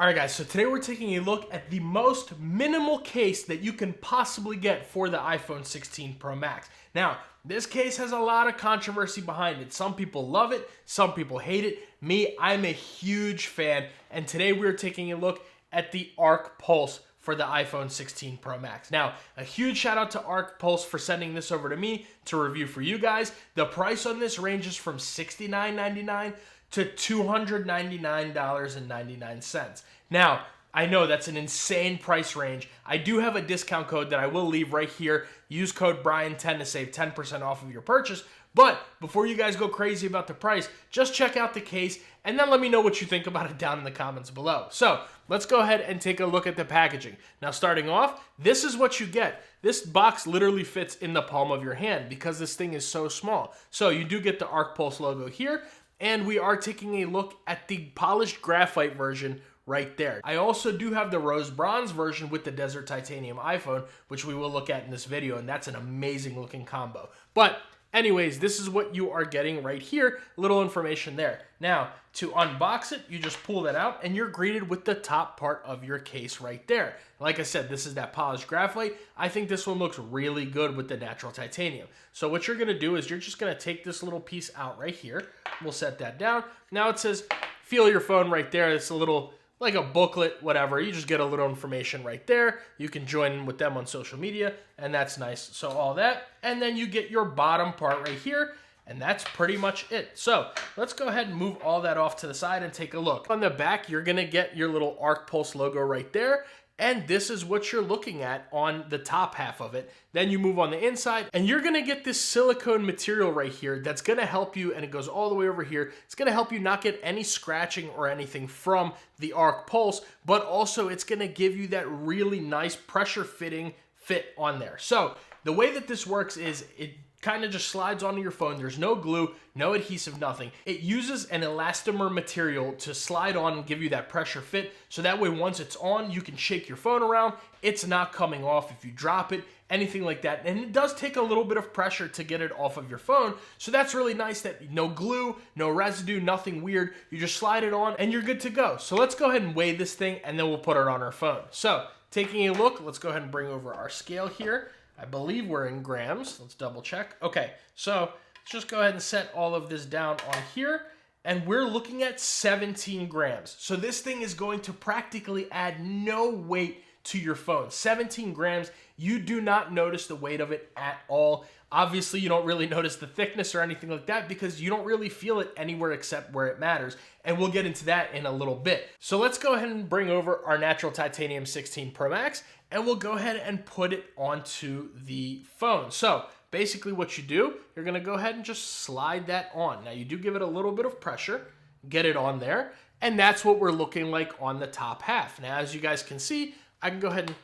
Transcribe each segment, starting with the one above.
Alright guys, so today we're taking a look at the most minimal case that you can possibly get for the iPhone 16 Pro Max. Now, this case has a lot of controversy behind it. Some people love it, some people hate it. Me, I'm a huge fan, and today we're taking a look at the Arc Pulse for the iPhone 16 Pro Max. Now, a huge shout out to Arc Pulse for sending this over to me to review for you guys. The price on this ranges from $69.99 to $299.99. Now, I know that's an insane price range. I do have a discount code that I will leave right here. Use code Brian10 to save 10% off of your purchase. But before you guys go crazy about the price, just check out the case and then let me know what you think about it down in the comments below. So let's go ahead and take a look at the packaging. Now, starting off, this is what you get. This box literally fits in the palm of your hand because this thing is so small. So you do get the Arc Pulse logo here, and we are taking a look at the polished graphite version right there. I also do have the rose bronze version with the desert titanium iPhone, which we will look at in this video, and that's an amazing looking combo. But anyways, this is what you are getting right here. Little information there. Now, to unbox it, you just pull that out and you're greeted with the top part of your case right there. Like I said, this is that polished graphite. I think this one looks really good with the natural titanium. So what you're gonna do is you're just gonna take this little piece out right here. We'll set that down. Now it says, feel your phone right there. It's a little, like a booklet, whatever. You just get a little information right there. You can join in with them on social media, and that's nice. So all that, and then you get your bottom part right here, and that's pretty much it. So let's go ahead and move all that off to the side and take a look. On the back, you're gonna get your little Arc Pulse logo right there, and this is what you're looking at on the top half of it. Then you move on the inside, and you're gonna get this silicone material right here that's gonna help you, and it goes all the way over here. It's gonna help you not get any scratching or anything from the Arc Pulse, but also it's gonna give you that really nice pressure fitting fit on there. So the way that this works is it kind of just slides onto your phone. There's no glue, no adhesive, nothing. It uses an elastomer material to slide on and give you that pressure fit. So that way, once it's on, you can shake your phone around. It's not coming off if you drop it, anything like that. And it does take a little bit of pressure to get it off of your phone. So that's really nice that no glue, no residue, nothing weird. You just slide it on and you're good to go. So let's go ahead and weigh this thing and then we'll put it on our phone. So taking a look, let's go ahead and bring over our scale here. I believe we're in grams. Let's double check. Okay, so let's just go ahead and set all of this down on here. And we're looking at 17 grams. So this thing is going to practically add no weight to your phone. 17 grams, you do not notice the weight of it at all. Obviously, you don't really notice the thickness or anything like that because you don't really feel it anywhere except where it matters. And we'll get into that in a little bit. So let's go ahead and bring over our natural titanium 16 Pro Max, and we'll go ahead and put it onto the phone. So basically what you do, you're gonna go ahead and just slide that on. Now you do give it a little bit of pressure, get it on there, and that's what we're looking like on the top half. Now, as you guys can see, I can go ahead and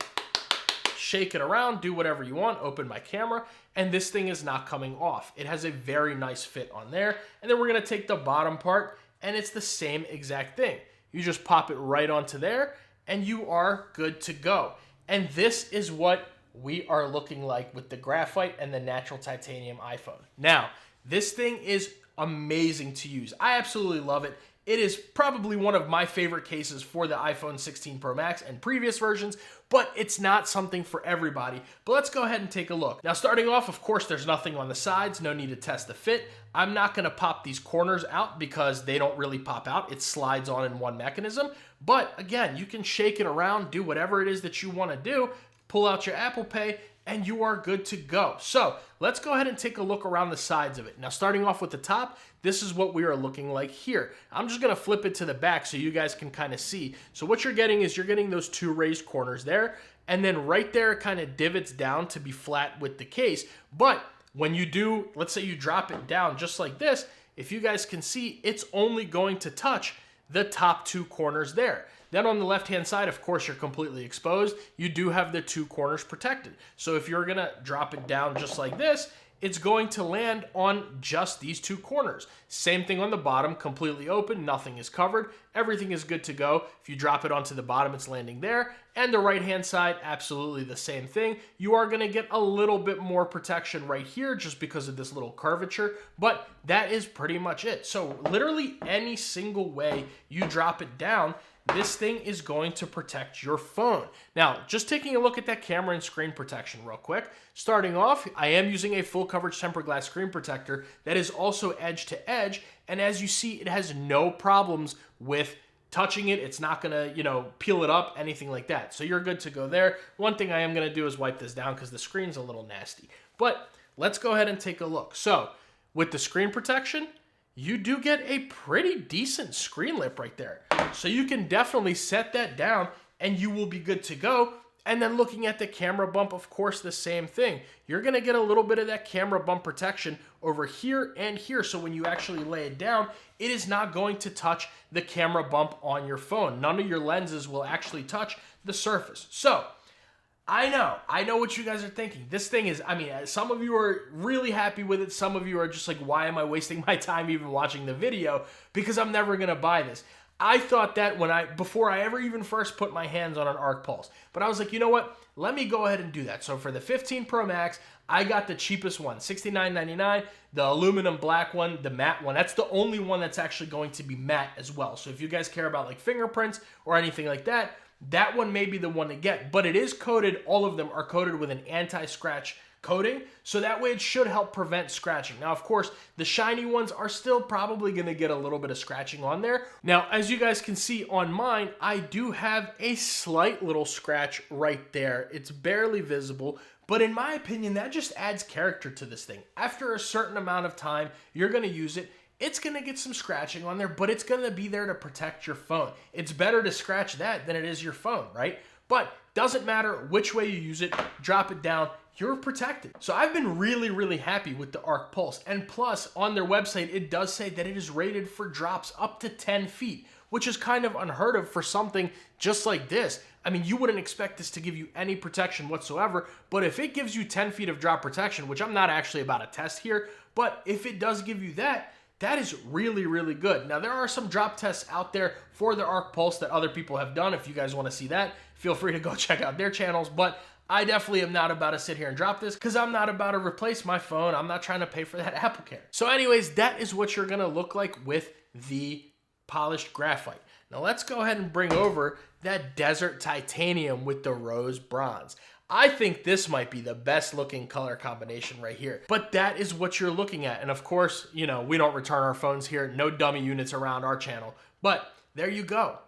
shake it around, do whatever you want, open my camera, and this thing is not coming off. It has a very nice fit on there. And then we're gonna take the bottom part, and it's the same exact thing. You just pop it right onto there, and you are good to go. And this is what we are looking like with the graphite and the natural titanium iPhone. Now, this thing is amazing to use. I absolutely love it. It is probably one of my favorite cases for the iPhone 16 Pro Max and previous versions, but it's not something for everybody. But let's go ahead and take a look. Now, starting off, of course, there's nothing on the sides, no need to test the fit. I'm not gonna pop these corners out because they don't really pop out. It slides on in one mechanism. But again, you can shake it around, do whatever it is that you wanna do, pull out your Apple Pay, and you are good to go. So let's go ahead and take a look around the sides of it. Now, starting off with the top, this is what we are looking like here. I'm just gonna flip it to the back so you guys can kind of see. So what you're getting is you're getting those two raised corners there, and then right there it kind of divots down to be flat with the case. But when you do, let's say you drop it down just like this, if you guys can see, it's only going to touch the top two corners there. Then on the left-hand side, of course, you're completely exposed. You do have the two corners protected. So if you're gonna drop it down just like this, it's going to land on just these two corners. Same thing on the bottom, completely open, nothing is covered. Everything is good to go. If you drop it onto the bottom, it's landing there. And the right-hand side, absolutely the same thing. You are gonna get a little bit more protection right here just because of this little curvature, but that is pretty much it. So literally any single way you drop it down, this thing is going to protect your phone. Now, just taking a look at that camera and screen protection real quick. Starting off, I am using a full coverage tempered glass screen protector that is also edge to edge. And as you see, it has no problems with touching it. It's not gonna, peel it up, anything like that. So you're good to go there. One thing I am gonna do is wipe this down because the screen's a little nasty. But let's go ahead and take a look. So with the screen protection, you do get a pretty decent screen lip right there. So you can definitely set that down and you will be good to go. And then looking at the camera bump, of course, the same thing. You're gonna get a little bit of that camera bump protection over here and here. So when you actually lay it down, it is not going to touch the camera bump on your phone. None of your lenses will actually touch the surface. So I know what you guys are thinking. This thing is, some of you are really happy with it. Some of you are just like, why am I wasting my time even watching the video? Because I'm never gonna buy this. I thought that before I ever even first put my hands on an Arc Pulse. But I was like, you know what? Let me go ahead and do that. So for the 15 Pro Max, I got the cheapest one, $69.99, the aluminum black one, the matte one. That's the only one that's actually going to be matte as well. So if you guys care about like fingerprints or anything like that, that one may be the one to get. But it is coated, all of them are coated with an anti-scratch coating, so that way it should help prevent scratching. Now, of course, the shiny ones are still probably going to get a little bit of scratching on there. Now, as you guys can see on mine, I do have a slight little scratch right there. It's barely visible, but in my opinion, that just adds character to this thing. After a certain amount of time, you're going to use it. It's going to get some scratching on there, but it's going to be there to protect your phone. It's better to scratch that than it is your phone, right? But doesn't matter which way you use it, drop it down, you're protected. So I've been really, really happy with the Arc Pulse. And plus, on their website, it does say that it is rated for drops up to 10 feet, which is kind of unheard of for something just like this. I mean, you wouldn't expect this to give you any protection whatsoever, but if it gives you 10 feet of drop protection, which I'm not actually about to test here, but if it does give you that, that is really, really good. Now, there are some drop tests out there for the Arc Pulse that other people have done. If you guys want to see that, feel free to go check out their channels. But I definitely am not about to sit here and drop this because I'm not about to replace my phone. I'm not trying to pay for that Apple Care. So anyways, that is what you're going to look like with the polished graphite. Now, let's go ahead and bring over that desert titanium with the rose bronze. I think this might be the best looking color combination right here, but that is what you're looking at. And of course, we don't return our phones here, no dummy units around our channel, but there you go.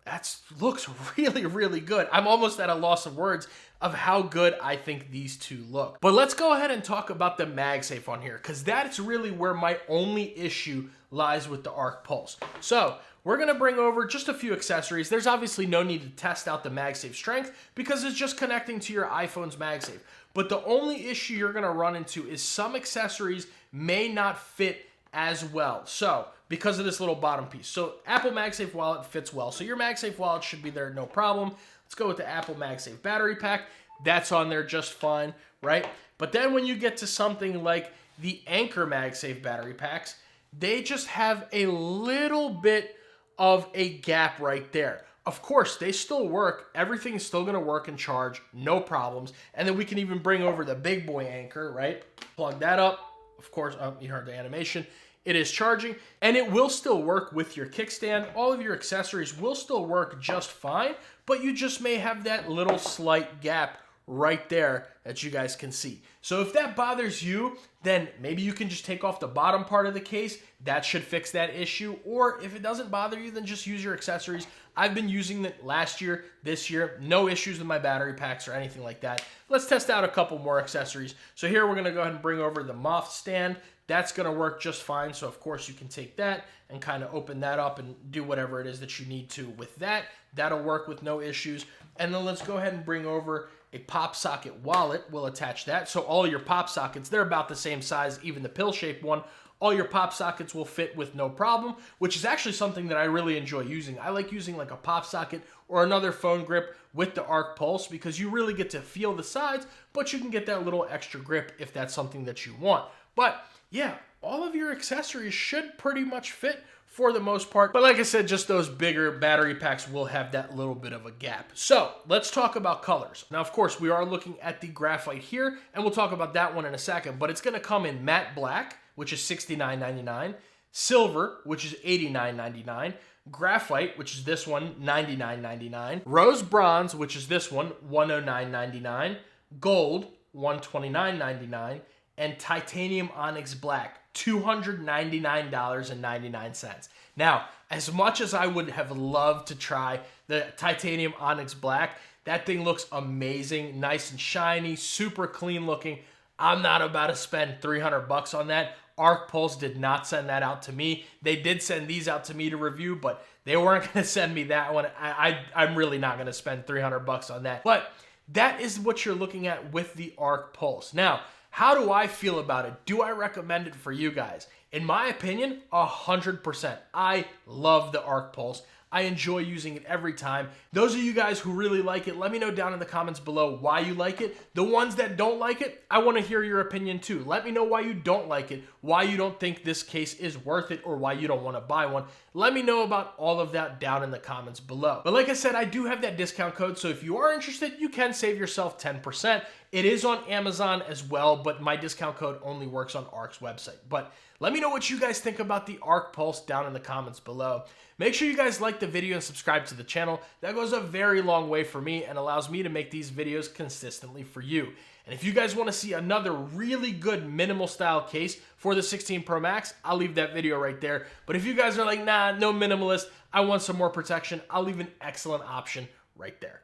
That looks really, really good. I'm almost at a loss of words of how good I think these two look. But let's go ahead and talk about the MagSafe on here, because that's really where my only issue lies with the Arc Pulse. So we're gonna bring over just a few accessories. There's obviously no need to test out the MagSafe strength because it's just connecting to your iPhone's MagSafe. But the only issue you're gonna run into is some accessories may not fit as well. So because of this little bottom piece. So Apple MagSafe wallet fits well. So your MagSafe wallet should be there, no problem. Let's go with the Apple MagSafe battery pack. That's on there just fine, right? But then when you get to something like the Anker MagSafe battery packs, they just have a little bit of a gap right there. Of course, they still work. Everything's still gonna work and charge, no problems. And then we can even bring over the big boy Anker, right? Plug that up. Of course, you heard the animation. It is charging, and it will still work with your kickstand. All of your accessories will still work just fine, but you just may have that little slight gap right there that you guys can see. So if that bothers you, then maybe you can just take off the bottom part of the case. That should fix that issue. Or if it doesn't bother you, then just use your accessories. I've been using it last year, this year, no issues with my battery packs or anything like that. Let's test out a couple more accessories. So here we're gonna go ahead and bring over the moth stand. That's gonna work just fine. So of course you can take that and kind of open that up and do whatever it is that you need to with that. That'll work with no issues. And then let's go ahead and bring over a pop socket wallet. We'll attach that. So all your pop sockets, they're about the same size, even the pill-shaped one. All your pop sockets will fit with no problem, which is actually something that I really enjoy using. I like using like a pop socket or another phone grip with the Arc Pulse because you really get to feel the sides, but you can get that little extra grip if that's something that you want. But yeah, all of your accessories should pretty much fit for the most part. But like I said, just those bigger battery packs will have that little bit of a gap. So let's talk about colors. Now, of course, we are looking at the graphite here, and we'll talk about that one in a second, but it's gonna come in matte black, which is $69.99, silver, which is $89.99, Graphite, which is this one, $99.99. Rose Bronze, which is this one, $109.99. Gold, $129.99. And Titanium Onyx Black, $299.99. Now, as much as I would have loved to try the Titanium Onyx Black, that thing looks amazing, nice and shiny, super clean looking. I'm not about to spend $300 on that. Arc Pulse did not send that out to me. They did send these out to me to review, but they weren't going to send me that one. I'm really not going to spend $300 on that. But that is what you're looking at with the Arc Pulse. Now, how do I feel about it? Do I recommend it for you guys? In my opinion, 100%. I love the Arc Pulse. I enjoy using it every time. Those of you guys who really like it, let me know down in the comments below why you like it. The ones that don't like it, I want to hear your opinion too. Let me know why you don't like it, why you don't think this case is worth it, or why you don't want to buy one. Let me know about all of that down in the comments below. But like I said, I do have that discount code, so if you are interested, you can save yourself 10%. It is on Amazon as well, but my discount code only works on Arc's website. But let me know what you guys think about the Arc Pulse down in the comments below. Make sure you guys like the video and subscribe to the channel. That goes a very long way for me and allows me to make these videos consistently for you. And if you guys want to see another really good minimal style case for the 16 Pro Max, I'll leave that video right there. But if you guys are like, nah, no minimalist, I want some more protection, I'll leave an excellent option right there.